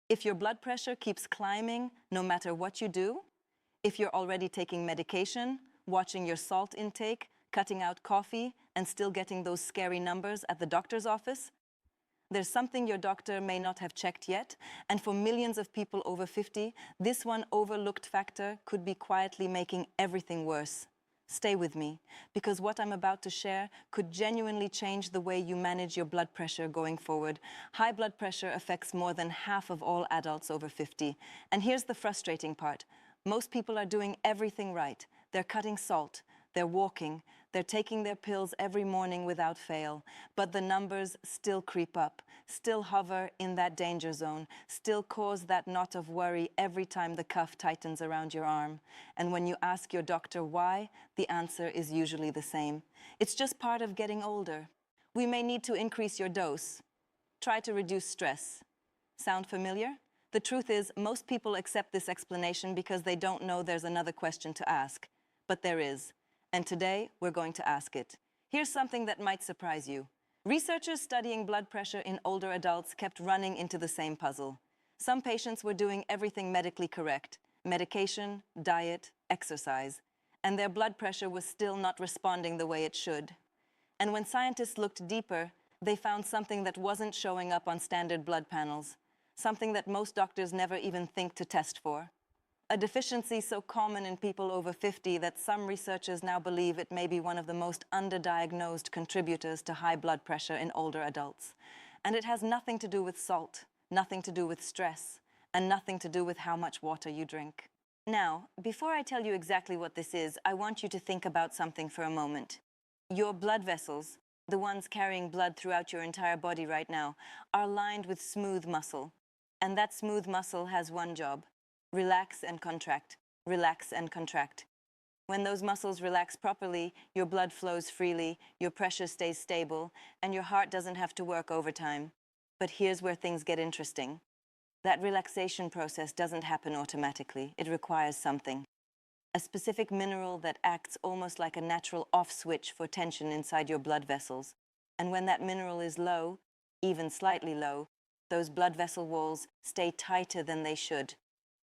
If your blood pressure keeps climbing no matter what you do, if you're already taking medication, watching your salt intake, cutting out coffee, and still getting those scary numbers at the doctor's office, there's something your doctor may not have checked yet, and for millions of people over 50, this one overlooked factor could be quietly making everything worse. Stay with me, because what I'm about to share could genuinely change the way you manage your blood pressure going forward. High blood pressure affects more than half of all adults over 50. And here's the frustrating part. Most people are doing everything right. They're cutting salt, they're walking, they're taking their pills every morning without fail. But the numbers still creep up, still hover in that danger zone, still cause that knot of worry every time the cuff tightens around your arm. And when you ask your doctor why, the answer is usually the same. It's just part of getting older. We may need to increase your dose. Try to reduce stress. Sound familiar? The truth is, most people accept this explanation because they don't know there's another question to ask. But there is. And today, we're going to ask it. Here's something that might surprise you. Researchers studying blood pressure in older adults kept running into the same puzzle. Some patients were doing everything medically correct: medication, diet, exercise. And their blood pressure was still not responding the way it should. And when scientists looked deeper, they found something that wasn't showing up on standard blood panels. Something that most doctors never even think to test for. A deficiency so common in people over 50 that some researchers now believe it may be one of the most underdiagnosed contributors to high blood pressure in older adults. And it has nothing to do with salt, nothing to do with stress, and nothing to do with how much water you drink. Now, before I tell you exactly what this is, I want you to think about something for a moment. Your blood vessels, the ones carrying blood throughout your entire body right now, are lined with smooth muscle. And that smooth muscle has one job: relax and contract, relax and contract. When those muscles relax properly, your blood flows freely, your pressure stays stable, and your heart doesn't have to work overtime. But here's where things get interesting. That relaxation process doesn't happen automatically. It requires something. A specific mineral that acts almost like a natural off switch for tension inside your blood vessels. And when that mineral is low, even slightly low, those blood vessel walls stay tighter than they should.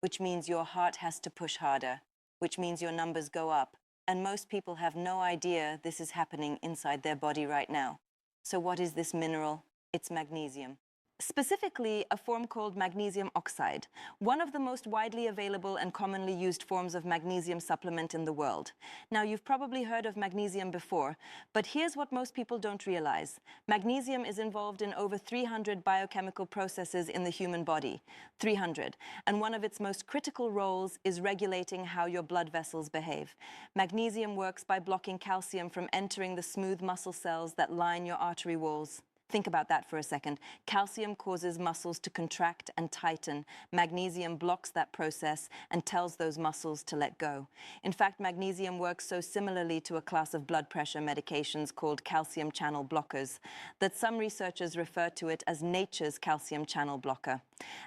Which means your heart has to push harder, which means your numbers go up. And most people have no idea this is happening inside their body right now. So what is this mineral? It's magnesium. Specifically, a form called magnesium oxide, one of the most widely available and commonly used forms of magnesium supplement in the world. Now, you've probably heard of magnesium before, but here's what most people don't realize. Magnesium is involved in over 300 biochemical processes in the human body. 300. And one of its most critical roles is regulating how your blood vessels behave. Magnesium works by blocking calcium from entering the smooth muscle cells that line your artery walls. Think about that for a second. Calcium causes muscles to contract and tighten. Magnesium blocks that process and tells those muscles to let go. In fact, magnesium works so similarly to a class of blood pressure medications called calcium channel blockers that some researchers refer to it as nature's calcium channel blocker.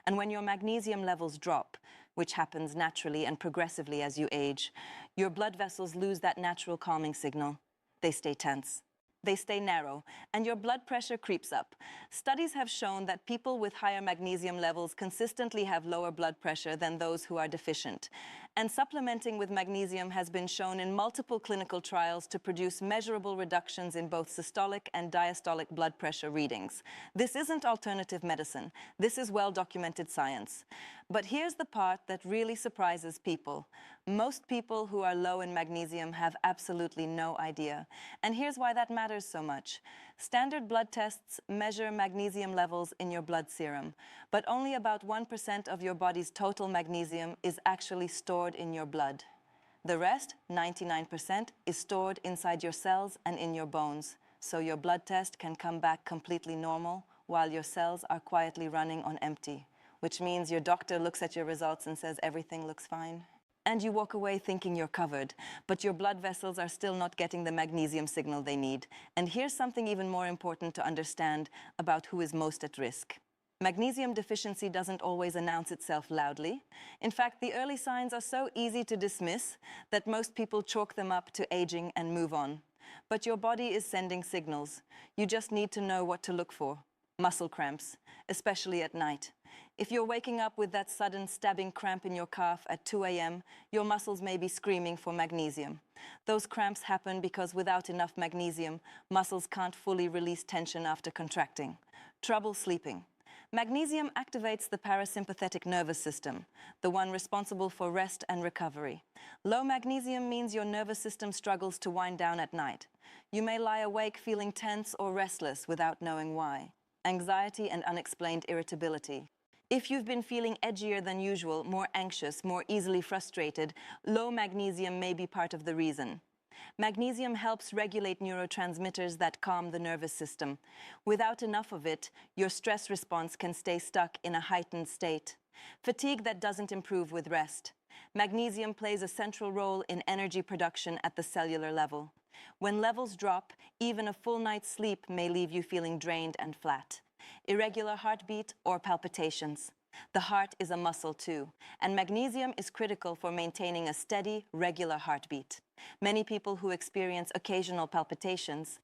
And when your magnesium levels drop, which happens naturally and progressively as you age, your blood vessels lose that natural calming signal. They stay tense. They stay narrow, and your blood pressure creeps up. Studies have shown that people with higher magnesium levels consistently have lower blood pressure than those who are deficient. And supplementing with magnesium has been shown in multiple clinical trials to produce measurable reductions in both systolic and diastolic blood pressure readings. This isn't alternative medicine. This is well-documented science. But here's the part that really surprises people. Most people who are low in magnesium have absolutely no idea. And here's why that matters so much. Standard blood tests measure magnesium levels in your blood serum, but only about 1% of your body's total magnesium is actually stored in your blood. The rest, 99%, is stored inside your cells and in your bones. So your blood test can come back completely normal while your cells are quietly running on empty, which means your doctor looks at your results and says everything looks fine. And you walk away thinking you're covered, but your blood vessels are still not getting the magnesium signal they need. And here's something even more important to understand about who is most at risk. Magnesium deficiency doesn't always announce itself loudly. In fact, the early signs are so easy to dismiss that most people chalk them up to aging and move on. But your body is sending signals. You just need to know what to look for. Muscle cramps, especially at night. If you're waking up with that sudden stabbing cramp in your calf at 2 a.m., your muscles may be screaming for magnesium. Those cramps happen because without enough magnesium, muscles can't fully release tension after contracting. Trouble sleeping. Magnesium activates the parasympathetic nervous system, the one responsible for rest and recovery. Low magnesium means your nervous system struggles to wind down at night. You may lie awake feeling tense or restless without knowing why. Anxiety and unexplained irritability. If you've been feeling edgier than usual, more anxious, more easily frustrated, low magnesium may be part of the reason. Magnesium helps regulate neurotransmitters that calm the nervous system. Without enough of it, your stress response can stay stuck in a heightened state. Fatigue that doesn't improve with rest. Magnesium plays a central role in energy production at the cellular level. When levels drop, even a full night's sleep may leave you feeling drained and flat. Irregular heartbeat or palpitations. The heart is a muscle too, and magnesium is critical for maintaining a steady, regular heartbeat. Many people who experience occasional palpitations,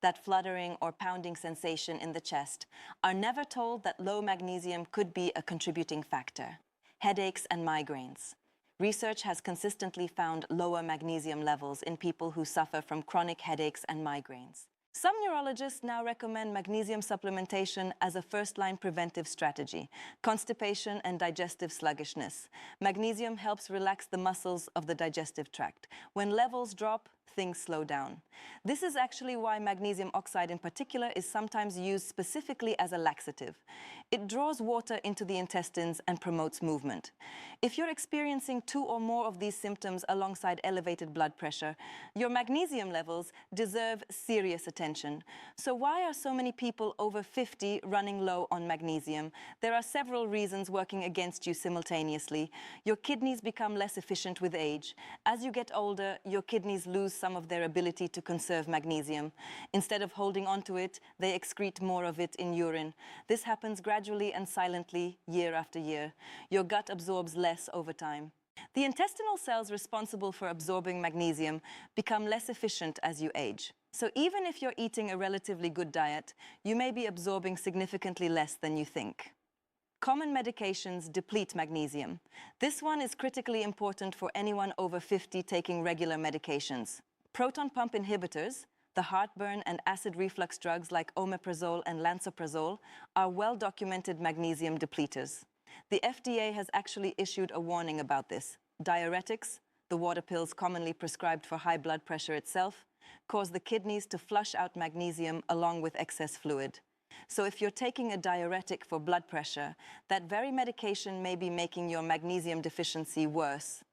that fluttering or pounding sensation in the chest, are never told that low magnesium could be a contributing factor. Headaches and migraines. Research has consistently found lower magnesium levels in people who suffer from chronic headaches and migraines. Some neurologists now recommend magnesium supplementation as a first-line preventive strategy. Constipation and digestive sluggishness. Magnesium helps relax the muscles of the digestive tract. When levels drop, things slow down. This is actually why magnesium oxide in particular is sometimes used specifically as a laxative. It draws water into the intestines and promotes movement. If you're experiencing 2 or more of these symptoms alongside elevated blood pressure, your magnesium levels deserve serious attention. So why are so many people over 50 running low on magnesium? There are several reasons working against you simultaneously. Your kidneys become less efficient with age. As you get older, your kidneys lose some of their ability to conserve magnesium. Instead of holding onto it, they excrete more of it in urine. This happens gradually and silently, year after year. Your gut absorbs less over time. The intestinal cells responsible for absorbing magnesium become less efficient as you age. So even if you're eating a relatively good diet, you may be absorbing significantly less than you think. Common medications deplete magnesium. This one is critically important for anyone over 50 taking regular medications. Proton pump inhibitors, the heartburn and acid reflux drugs like omeprazole and lansoprazole, are well-documented magnesium depleters. The FDA has actually issued a warning about this. Diuretics, the water pills commonly prescribed for high blood pressure itself, cause the kidneys to flush out magnesium along with excess fluid. So if you're taking a diuretic for blood pressure, that very medication may be making your magnesium deficiency worse.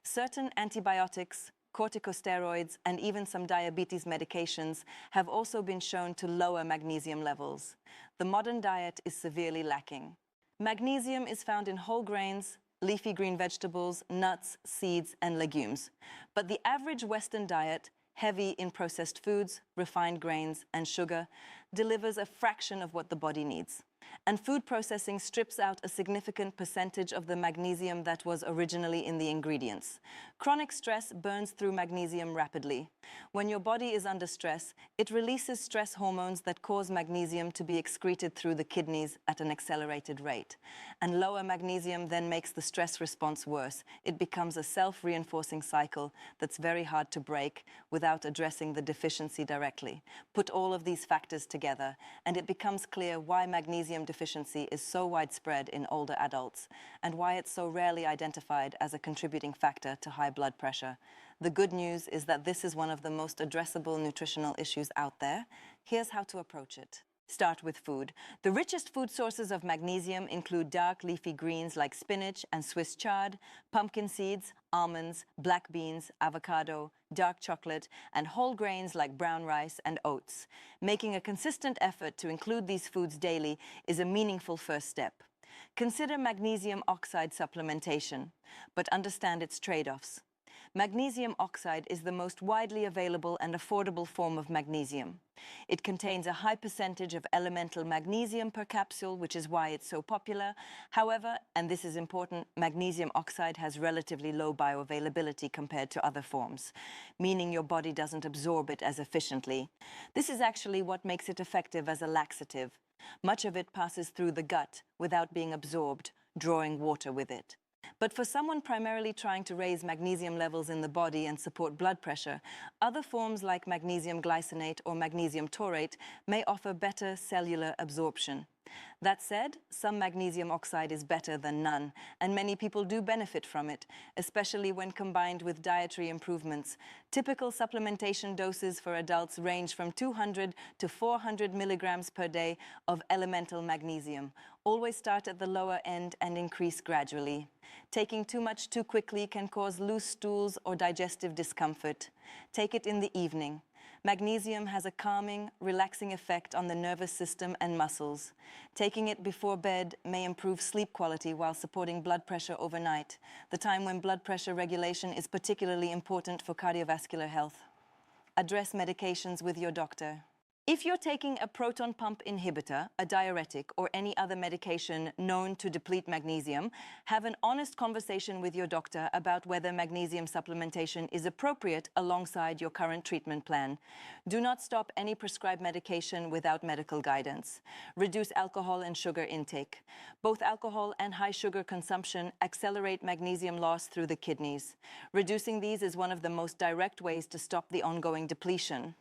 Certain antibiotics, corticosteroids, and even some diabetes medications have also been shown to lower magnesium levels. The modern diet is severely lacking. Magnesium is found in whole grains, leafy green vegetables, nuts, seeds, and legumes. But the average Western diet, heavy in processed foods, refined grains, and sugar, delivers a fraction of what the body needs. And food processing strips out a significant percentage of the magnesium that was originally in the ingredients. Chronic stress burns through magnesium rapidly. When your body is under stress, it releases stress hormones that cause magnesium to be excreted through the kidneys at an accelerated rate. And lower magnesium then makes the stress response worse. It becomes a self-reinforcing cycle that's very hard to break without addressing the deficiency directly. Put all of these factors together, and it becomes clear why magnesium deficiency is so widespread in older adults and why it's so rarely identified as a contributing factor to high blood pressure. The good news is that this is one of the most addressable nutritional issues out there. Here's how to approach it. Start with food. The richest food sources of magnesium include dark leafy greens like spinach and Swiss chard, pumpkin seeds, almonds, black beans, avocado, dark chocolate, and whole grains like brown rice and oats. Making a consistent effort to include these foods daily is a meaningful first step. Consider magnesium oxide supplementation, but understand its trade-offs. Magnesium oxide is the most widely available and affordable form of magnesium. It contains a high percentage of elemental magnesium per capsule, which is why it's so popular. However, and this is important, magnesium oxide has relatively low bioavailability compared to other forms, meaning your body doesn't absorb it as efficiently. This is actually what makes it effective as a laxative. Much of it passes through the gut without being absorbed, drawing water with it. But for someone primarily trying to raise magnesium levels in the body and support blood pressure, other forms like magnesium glycinate or magnesium taurate may offer better cellular absorption. That said, some magnesium oxide is better than none, and many people do benefit from it, especially when combined with dietary improvements. Typical supplementation doses for adults range from 200 to 400 milligrams per day of elemental magnesium. Always start at the lower end and increase gradually. Taking too much too quickly can cause loose stools or digestive discomfort. Take it in the evening. Magnesium has a calming, relaxing effect on the nervous system and muscles. Taking it before bed may improve sleep quality while supporting blood pressure overnight, the time when blood pressure regulation is particularly important for cardiovascular health. Address medications with your doctor. If you're taking a proton pump inhibitor, a diuretic, or any other medication known to deplete magnesium, have an honest conversation with your doctor about whether magnesium supplementation is appropriate alongside your current treatment plan. Do not stop any prescribed medication without medical guidance. Reduce alcohol and sugar intake. Both alcohol and high sugar consumption accelerate magnesium loss through the kidneys. Reducing these is one of the most direct ways to stop the ongoing depletion.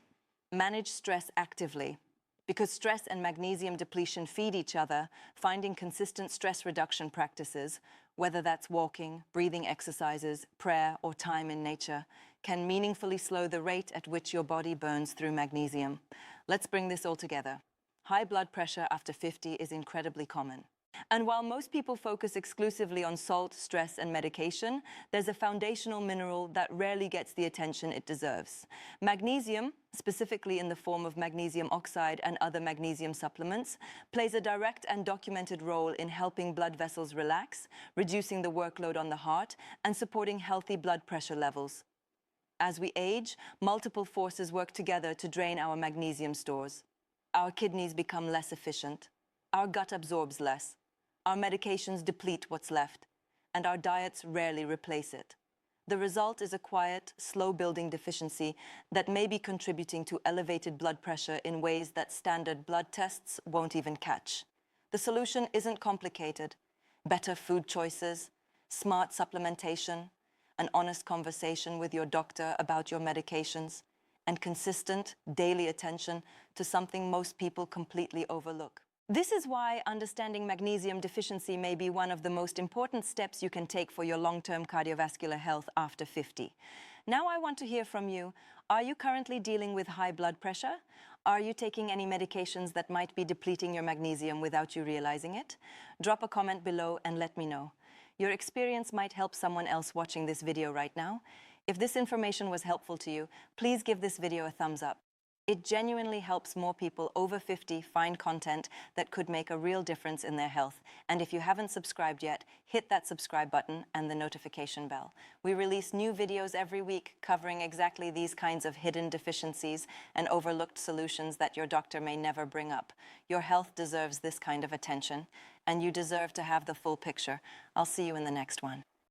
Manage stress actively. Because stress and magnesium depletion feed each other, finding consistent stress reduction practices, whether that's walking, breathing exercises, prayer, or time in nature, can meaningfully slow the rate at which your body burns through magnesium. Let's bring this all together. High blood pressure after 50 is incredibly common. And while most people focus exclusively on salt, stress, and medication, there's a foundational mineral that rarely gets the attention it deserves. Magnesium, specifically in the form of magnesium oxide and other magnesium supplements, plays a direct and documented role in helping blood vessels relax, reducing the workload on the heart, and supporting healthy blood pressure levels. As we age, multiple forces work together to drain our magnesium stores. Our kidneys become less efficient. Our gut absorbs less. Our medications deplete what's left, and our diets rarely replace it. The result is a quiet, slow-building deficiency that may be contributing to elevated blood pressure in ways that standard blood tests won't even catch. The solution isn't complicated. Better food choices, smart supplementation, an honest conversation with your doctor about your medications, and consistent, daily attention to something most people completely overlook. This is why understanding magnesium deficiency may be one of the most important steps you can take for your long-term cardiovascular health after 50. Now I want to hear from you. Are you currently dealing with high blood pressure? Are you taking any medications that might be depleting your magnesium without you realizing it? Drop a comment below and let me know. Your experience might help someone else watching this video right now. If this information was helpful to you, please give this video a thumbs up. It genuinely helps more people over 50 find content that could make a real difference in their health. And if you haven't subscribed yet, hit that subscribe button and the notification bell. We release new videos every week covering exactly these kinds of hidden deficiencies and overlooked solutions that your doctor may never bring up. Your health deserves this kind of attention, and you deserve to have the full picture. I'll see you in the next one.